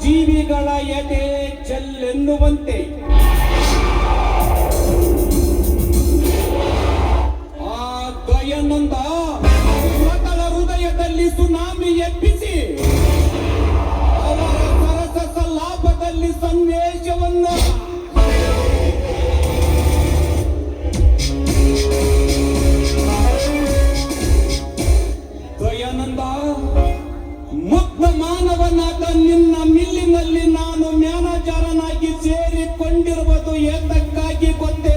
ಜೀವಿಗಳ ಎದೆ ಚೆಲ್ಲೆನ್ನುವಂತೆ ಆ ದಯಾನಂದ ಮಕ್ಕಳ ಹೃದಯದಲ್ಲಿ ಸುನಾಮಿ ಎಬ್ಬಿಸಿ ಅವರ ಸರಸ ಲಾಭದಲ್ಲಿ ಸನ್ನಿವೇಶವನ್ನ ದಯಾನಂದ ಮುಗ್ಧ ಮಾನವನಾದ ನಿನ್ನ ಮಿಲ್ಲಿನಲ್ಲಿ ನಾನು ಮ್ಯಾನೇಜರನಾಗಿ ಸೇರಿಕೊಂಡಿರುವುದು ಏತಕ್ಕಾಗಿ ಗೊತ್ತೇ?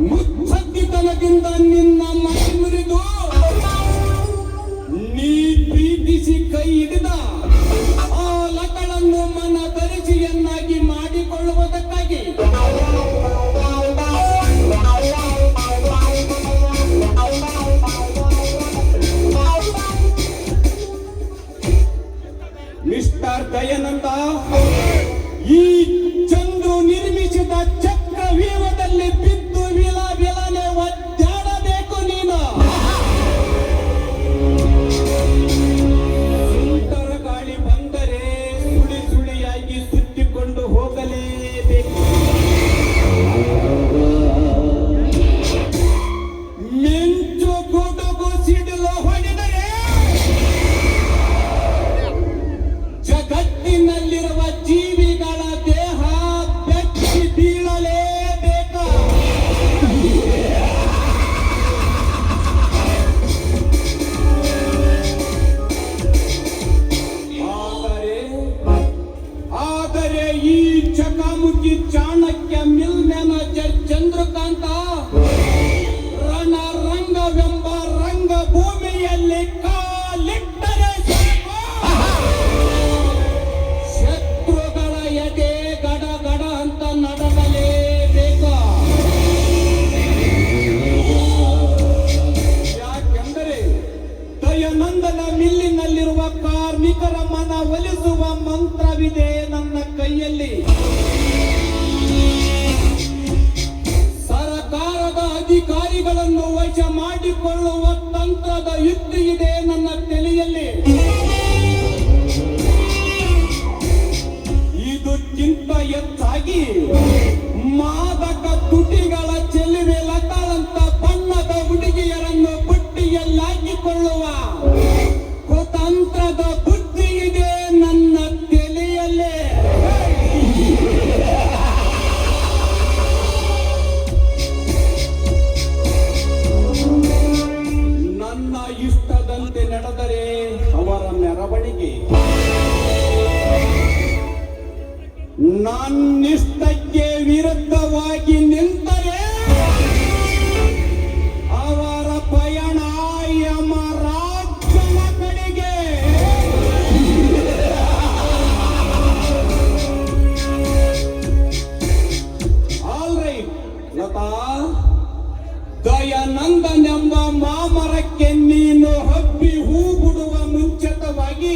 ಮುತ್ಸದ್ದಿತನದಿಂದ ನಿನ್ನ ಮೈ ಮುರಿದು ನೀ ಪ್ರೀತಿಸಿ ಕೈ ಹಿಡಿದ ಆ ಲಕಳನ್ನು ಮನ ಧರಿಸಿಯನ್ನಾಗಿ ಮಾಡಿಕೊಳ್ಳುವುದಕ್ಕಾಗಿ ಮಿಸ್ಟರ್ ದಯಾನಂದ, ಈ ಚಂದ್ರು ನಿರ್ಮಿಸಿದ ಚಕ್ರವ್ಯೂಹದಲ್ಲಿ ಬಿದ್ದು ವಿಲನೆ ಒದ್ದಾಡಬೇಕು ನೀನು. ಸುಂಟರ ಗಾಳಿ ಬಂದರೆ ಸುಳಿಯಾಗಿ ಸುತ್ತಿಕೊಂಡು ಹೋಗಲೇಬೇಕು. ಮಿಂಚು ಗುಡುಗು ಸಿಡಿಲು ಹೊಡೆದರೆ ಜಗತ್ತಿನಲ್ಲಿರುವ ಜೀವಿಗಳ ದೇಹ ಬೆಚ್ಚಿ ಬೀಳಲೇಬೇಕು. ಆದರೆ ಈ ಚಕಾಮುಖಿ ಚಾಣಕ್ಯ ಮಿಲ್ ಮ್ಯಾನೇಜರ್ ಚಂದ್ರಕಾಂತ ರಣರಂಗವೆಂಬ ರಂಗಭೂಮಿಯಲ್ಲಿ ಕಾಲಿಟ್ಟರೆ ಶತ್ರುಗಳ ಎದೆ ಗಡ ಅಂತ ನಡಗಲೇಬೇಕು. ಯಾಕೆಂದರೆ ದಯಾನಂದನ ಮಿಲ್ಲಿನಲ್ಲಿರುವ ಕಾರ್ಮಿಕರ ಮನ ಒಲಿಸುವ ಮಂತ್ರವಿದೆ ನನ್ನ ಕೈಯಲ್ಲಿ. ಸರಕಾರದ ಅಧಿಕಾರಿಗಳನ್ನು ವಶ ಮಾಡಿಕೊಳ್ಳುವ ತಂತ್ರದ ಯುಕ್ತಿ ಇದೆ ನನ್ನ ತಲೆಯಲ್ಲಿ. ಇದಕ್ಕಿಂತ ಹೆಚ್ಚಾಗಿ ಮಾದಕ ತುಟಿಗಳ ಚೆಲುವೆ ಲತಾಳಂತ ಬಣ್ಣದ ಹುಡುಗಿಯರನ್ನು ಬುಟ್ಟಿಯಲ್ಲಾಕಿಕೊಳ್ಳುವ ಕುತಂತ್ರದ ಬುದ್ಧಿ ಇದೆ ನನ್ನ ತಲೆಯಲ್ಲೇ. ನನ್ನ ಇಷ್ಟದಂತೆ ನಡೆದರೆ ಅವರ ಮೆರವಣಿಗೆ, ನನ್ನಿಷ್ಟಕ್ಕೆ ವಿರುದ್ಧವಾಗಿ ನಿಂತರೆ ಅವರ ಪಯಣ ಯಮರಾಜನ ಕಡೆಗೆ. ಆಲ್ ರೈಟ್ ಲತಾ, ದಯಾನಂದನೆಂಬ ಮಾಮರಕ್ಕೆ ನೀನು ಹಬ್ಬಿ ಹೂ ಬಿಡುವ ಮುಂಚಿತವಾಗಿ